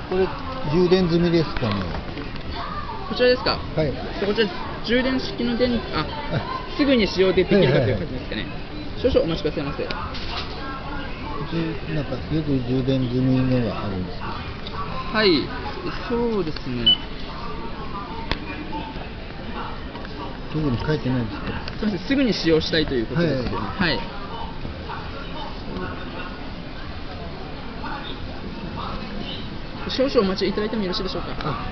これ充電済みですかね。こちらですか。はい。こちら充電式のすぐに使用できるかという感じですかね。少々お待ちくださいませ。なんかよく充電済みのがあるんですけど。はい、そうですね。特に書いてないですか。すみません、すぐに使用したいということですよね。はい。少々お待ちいただいてもよろしいでしょうか。は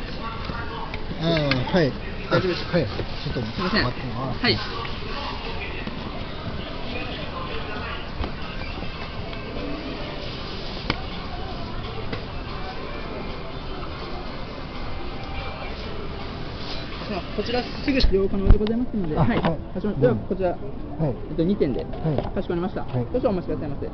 い。大丈夫ですか。はい。ちょっとすみません。はい。こちらすぐ使用可能でございますので、はい。ではこちら、2点でかしこまりました。少々お待ちくださいませ。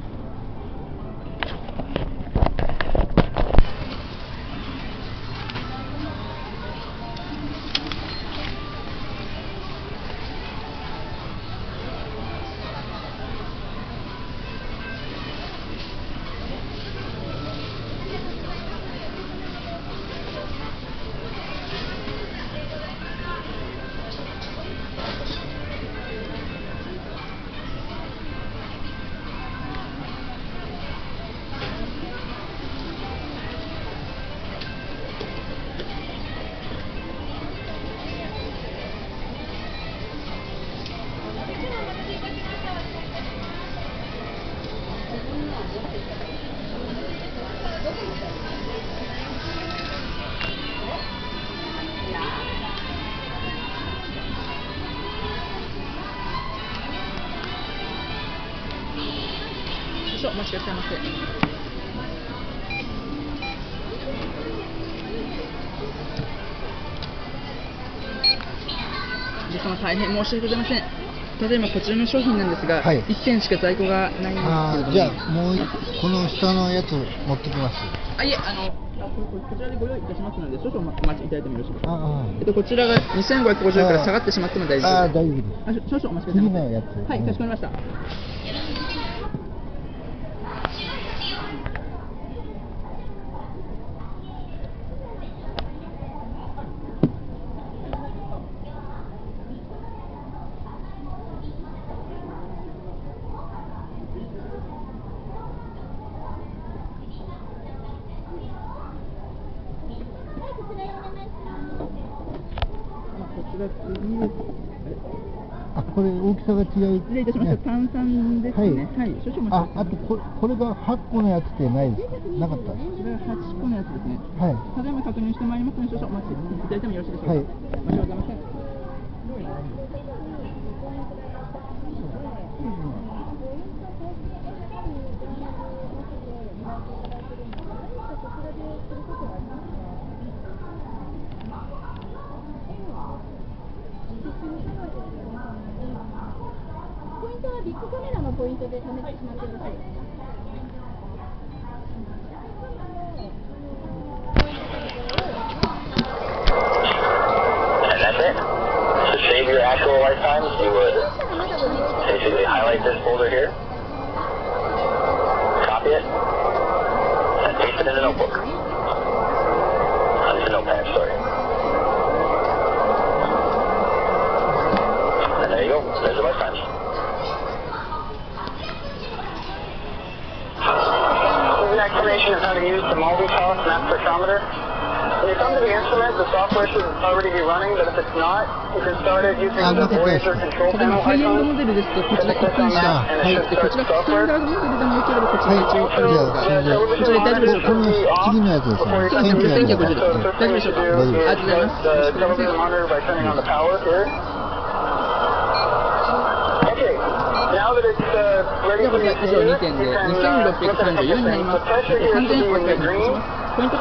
少々お待ちくださいませ。お客様大変申し訳ございません。ただいまこちらの商品なんですが、1点しか在庫がないんですけれども。じゃあもうこの下のやつ持ってきます。いえ、こちらでご用意いたしますので、少々お待ちいただいてもよろしいですか。こちらが2550円から下がってしまっても大丈夫です。大丈夫です。少々お待ちくださいませ。はい、かしこまりました。これ大きさが違う。失礼いたしました。炭酸ですね。はい。少々お待ちください。あとこれが8個のやつってないですか。なかった。これが8個のやつですね。はい。ただいま確認してまいりますので、少々お待ちいただいてもよろしいでしょうか。はい。申し訳ございません。ポイントはビッグカメラのポイントで試してしまってよろしいですか。And that's it. To save your actual lifetime, you would basically highlight this folder here, copy it, and paste it in the notebook. It's a notepad, sorry. And there you go. There's your lifetime. The explanation of how to use the multi-toss mass spectrometer. When you come to the instrument, the software should already be running, but if it's not, you can start it using the Voyager control panel icon. ハイエンドモデルですと、こちら1分しか入って、こちらスタンダードモデルでもよければこちら一応あるんですが、こちらで大丈夫でしょうか。この次のやつですね。1950です。大丈夫でしょうか。ありがとうございます。Now that it's ready for you to use, you can look at the message screen. The pressure here should be in the green. If it's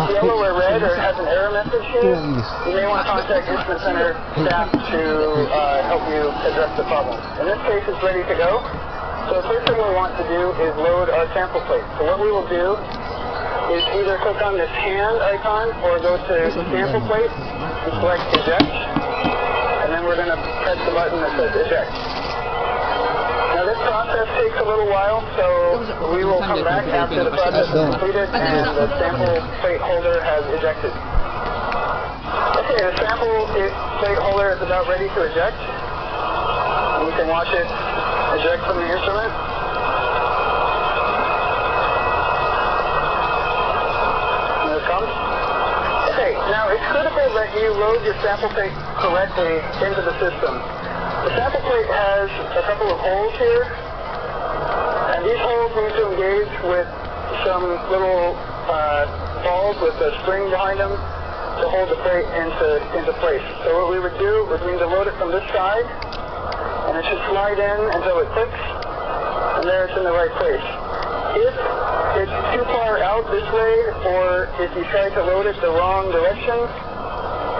yellow or red or has an error message here, you may want to contact Instrument Center staff to help you address the problem. In this case, it's ready to go. So the first thing we want to do is load our sample plate. So what we will do is either click on this hand icon or go to sample plate and select eject. And then we're going to press the button that says eject. Now this process takes a little while, so we will come back after the process is completed and the sample plate holder has ejected. Okay, the sample plate holder is about ready to eject. You can watch it eject from the instrument. Here it comes. Okay, now it's critical that you load your sample plate correctly into the system. The sample plate has a couple of holes here, and these holes need to engage with some little balls with a spring behind them to hold the plate into place. So what we would do is we need to load it from this side, and it should slide in until it clicks, and there it's in the right place. If it's too far out this way, or if you try to load it the wrong direction,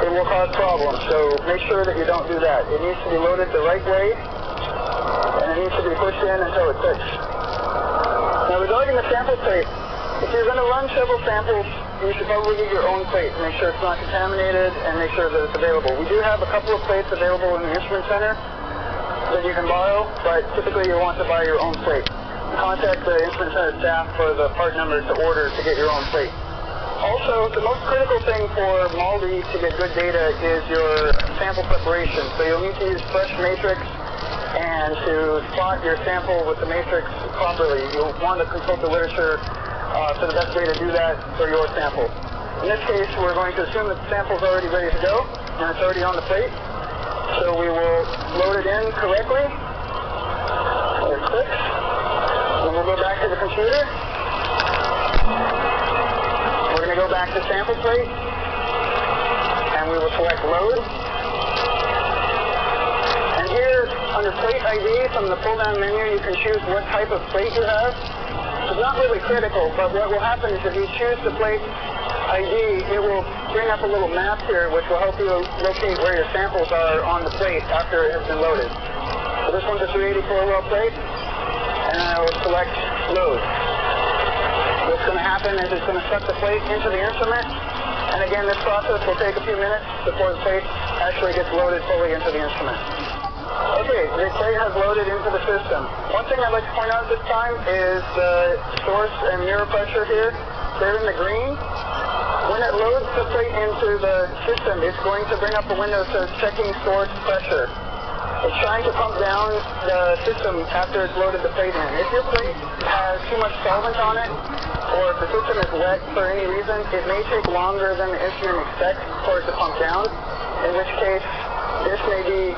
it will cause problems. So make sure that you don't do that. It needs to be loaded the right way, and it needs to be pushed in until it clicks. Now regarding the sample plate, if you're going to run several samples, you should probably get your own plate. Make sure it's not contaminated and make sure that it's available. We do have a couple of plates available in the instrument center that you can borrow, but typically you want to buy your own plate. Contact the instrument center staff for the part number to order to get your own plate. Also, the most critical thing for MALDI to get good data is your sample preparation. So you'll need to use fresh matrix, and to spot your sample with the matrix properly, you'll want to consult the literature for the best way to do that for your sample. In this case, we're going to assume that the sample is already ready to go, and it's already on the plate. So we will load it in correctly. It clicks. Then we'll go back to the computer. We're going to go back to sample plate, and we will select load. And here, under plate ID from the pull-down menu, you can choose what type of plate you have. It's not really critical, but what will happen is if you choose the plate ID, it will bring up a little map here which will help you locate where your samples are on the plate after it has been loaded. So this one's a 384 well plate, and I will select load. What's going to happen is it's going to suck the plate into the instrument, and again this process will take a few minutes before the plate actually gets loaded fully into the instrument. Okay, the plate has loaded into the system. One thing I'd like to point out this time is the source and mirror pressure here. They're in the green. When it loads the plate into the system, it's going to bring up a window that says checking source pressure. It's trying to pump down the system after it's loaded the plate in. If your plate has too much solvent on it, or if the system is wet for any reason, it may take longer than the instrument expects for it to pump down, in which case this may be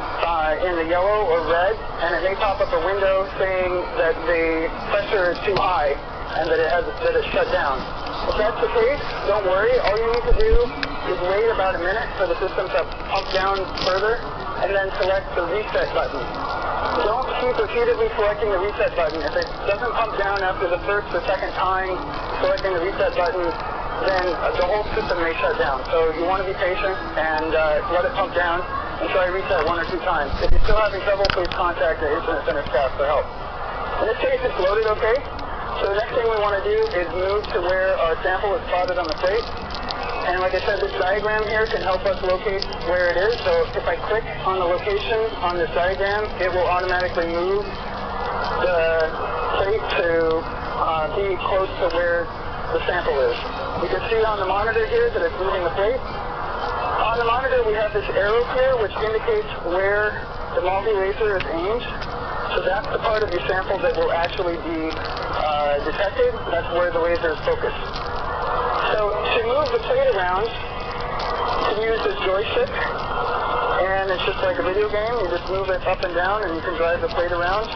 in the yellow or red, and it may pop up a window saying that the pressure is too high and that it's shut down. If that's the case, don't worry. All you need to do is wait about a minute for the system to pump down further, and then select the reset button. Don't keep repeatedly selecting the reset button. If it doesn't pump down after the first or second time selecting the reset button, then the whole system may shut down. So you want to be patient and let it pump down and try reset 1 or 2 times. If you're still having trouble, please contact the instrument center staff for help. In this case, it's loaded okay. So the next thing we want to do is move to where our sample is plotted on the plate. And like I said, this diagram here can help us locate where it is. So if I click on the location on this diagram, it will automatically move the plate to be close to where the sample is. You can see on the monitor here that it's moving the plate. On the monitor, we have this arrow here, which indicates where the MALDI laser is aimed. So that's the part of your sample that will actually be detected. That's where the laser is focused. So to move the plate around, you can use this joystick, and it's just like a video game. You just move it up and down, and you can drive the plate around.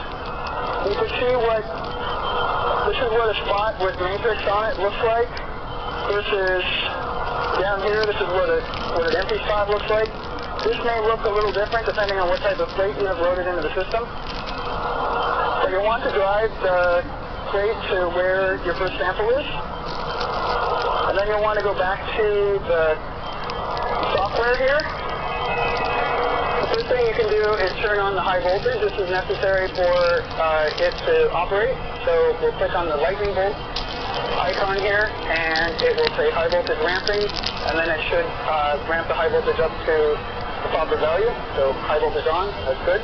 You can see this is what a spot with matrix on it looks like, versus down here, this is what an empty spot looks like. This may look a little different depending on what type of plate you have loaded into the system. So you'll want to drive the plate to where your first sample is. And then you'll want to go back to the software here. The first thing you can do is turn on the high voltage. This is necessary for it to operate. So we'll click on the lightning bolt icon here, and it will say high voltage ramping, and then it should ramp the high voltage up to the proper value. So high voltage on, that's good.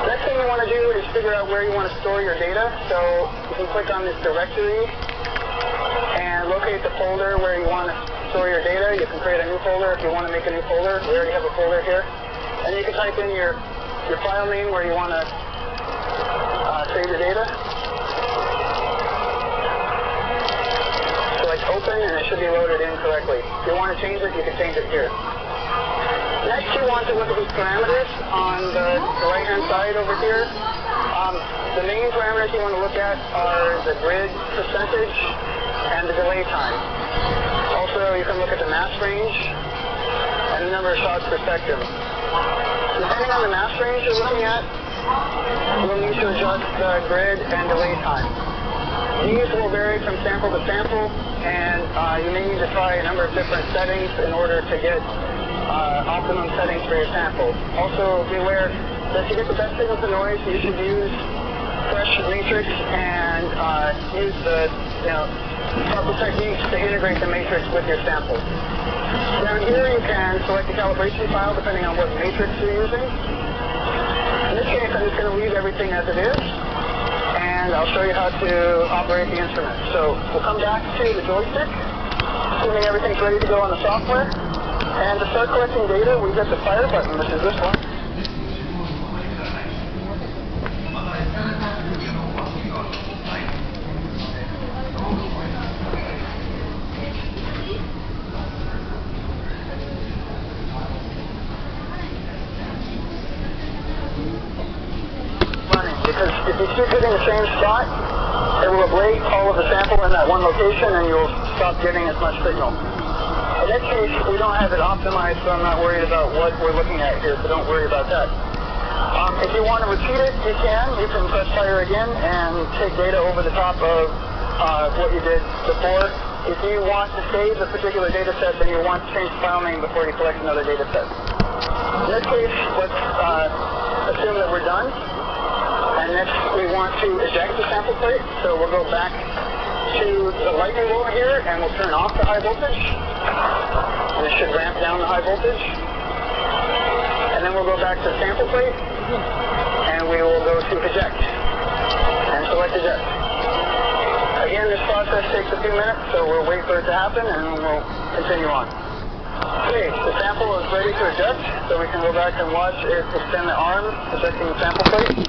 Next thing you want to do is figure out where you want to store your data. So you can click on this directory and locate the folder where you want to store your data. You can create a new folder if you want to make a new folder. We already have a folder here. And you can type in your file name where you want to save your data. Select open and it should be loaded in correctly. If you want to change it, you can change it here. Next, you want to look at these parameters on the right-hand side over here. The main parameters you want to look at are the grid percentage and the delay time. Also, you can look at the mass range and the number of shots per second. Depending on the mass range you're looking at, you'll need to adjust the grid and delay time. These will vary from sample to sample, and you may need to try a number of different settings in order to get optimum settings for your sample. Also, be aware that to get the best signal to noise, you should use fresh matrix and use the proper techniques to integrate the matrix with your sample. Down here, you can select the calibration file depending on what matrix you're using. In this case, I'm just going to leave everything as it is, and I'll show you how to operate the instrument. So we'll come back to the joystick, assuming everything's ready to go on the software. And to start collecting data, we hit the fire button, which is this one. Running, because if you keep hitting the same spot, it will ablate all of the sample in that one location and you'll stop getting as much signal. In this case, we don't have it optimized, so I'm not worried about what we're looking at here, so don't worry about that. If you want to repeat it, you can. You can press fire again and take data over the top of what you did before. If you want to save a particular data set, then you want to change the file name before you collect another data set. In this case, let's assume that we're done. And next, we want to eject the sample plate, so we'll go back to the lightning bolt here, and we'll turn off the high voltage. And it should ramp down the high voltage. And then we'll go back to sample plate, and we will go to eject, and select eject. Again, this process takes a few minutes, so we'll wait for it to happen, and we'll continue on. Okay, the sample is ready to eject, so we can go back and watch it extend the arm, ejecting the sample plate.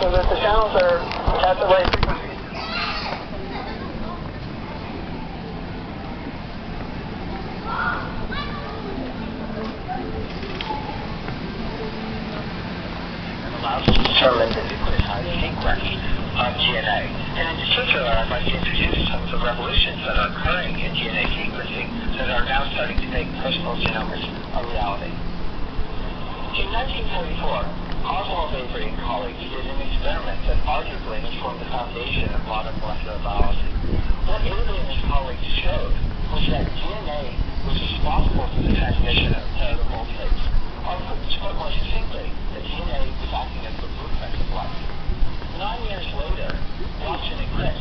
So that the channels are at the right frequency. Allows us to determine the nucleotide sequence of DNA. And in particular, I'd like to introduce some of the revolutions that are occurring in DNA sequencing that are now starting to make personal genomics a reality. In 1944, Oswald Avery and colleagues did an experiment that arguably has formed the foundation of modern molecular biology. What Avery and his colleagues showed was that DNA was responsible for the transmission of the voltates. Or put more succinctly, that DNA was acting as the blueprint of life. 9 years later, Watson and Crick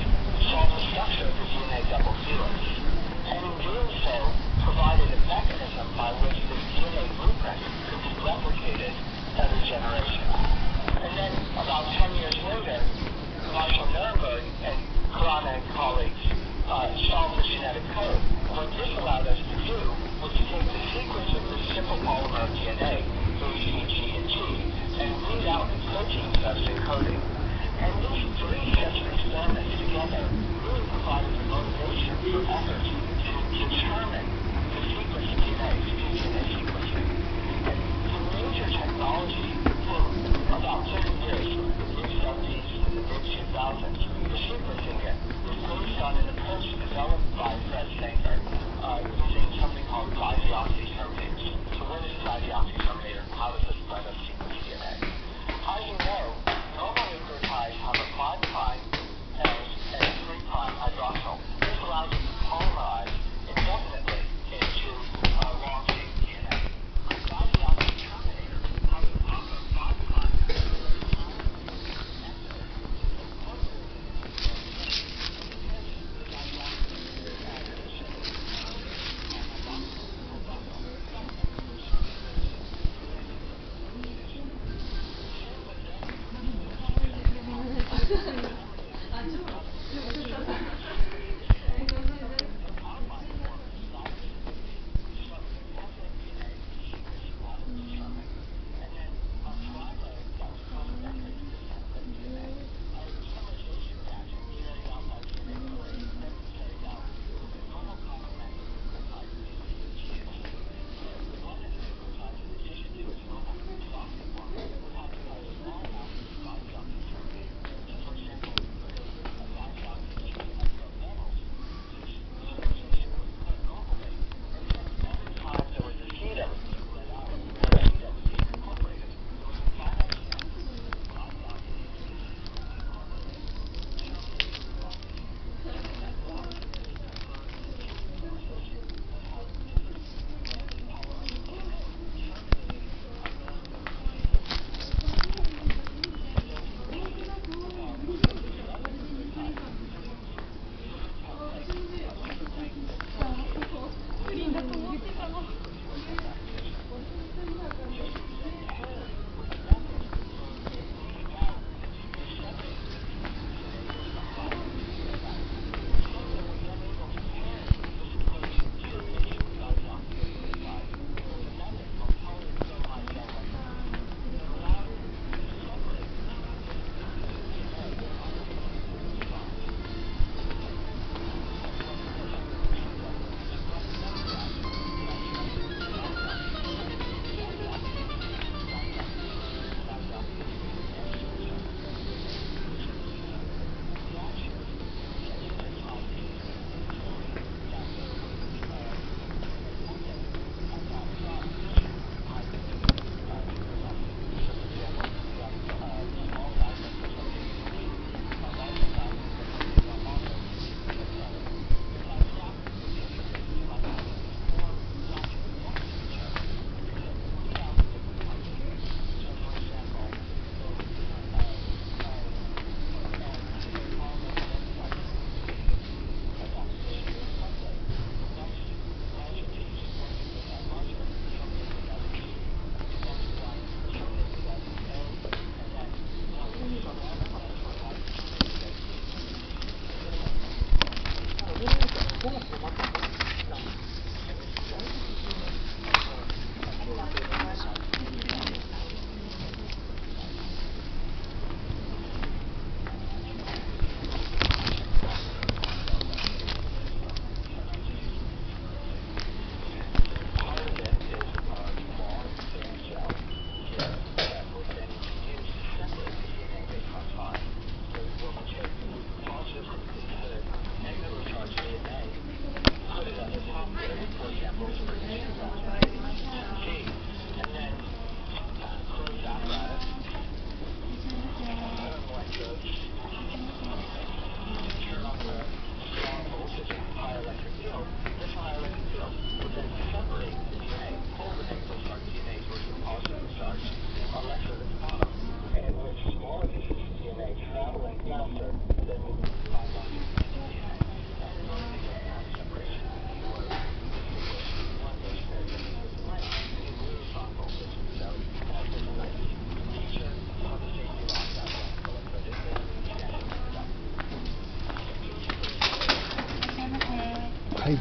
solved the structure of the DNA double helix, and in doing so, provided a mechanism by which this DNA blueprint could be replicated every generation. And then, about 10 years later, Marshall Nirenberg and Khurana and colleagues solved the genetic code. And what this allowed us to do was to take the sequence of this simple polymer of DNA, A, C, G, and G, and read out the protein steps encoding. And these three sets of experiments together really provided the motivation for efforts to determine the sequence of DNA, to do DNA sequencing. And the major technology for about 30 years, from the mid-70s to the mid-2000s, for sequencing it was based on an approach developed by Fred Sanger using something called dideoxyterminates. So what is a dideoxyterminator and how does it spread of sequence DNA? As you know, normal nucleotides have a 5' S and a 3' hydroxyl. This allows it to polymerize indefinitely into long-chain DNA. A dideoxyterminator has a proper 5'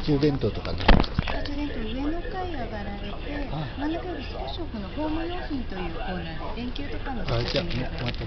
中電灯とかね。充電灯上の階上がられて、真ん中より少し奥のホーム用品というコーナーで電球とかのじゃあ作品がまた。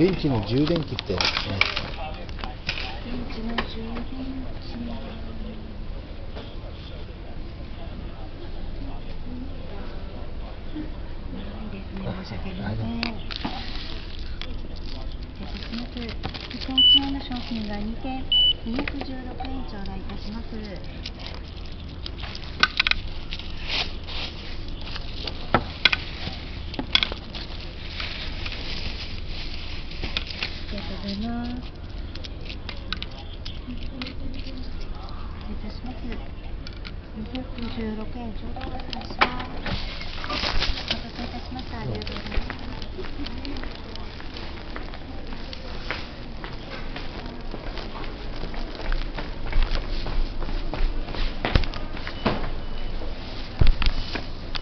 電池の充電器ってやつね。電池の充電器。商品が2点216円頂戴いたします。ありがとうございます。失礼いたします。216円頂戴いたします。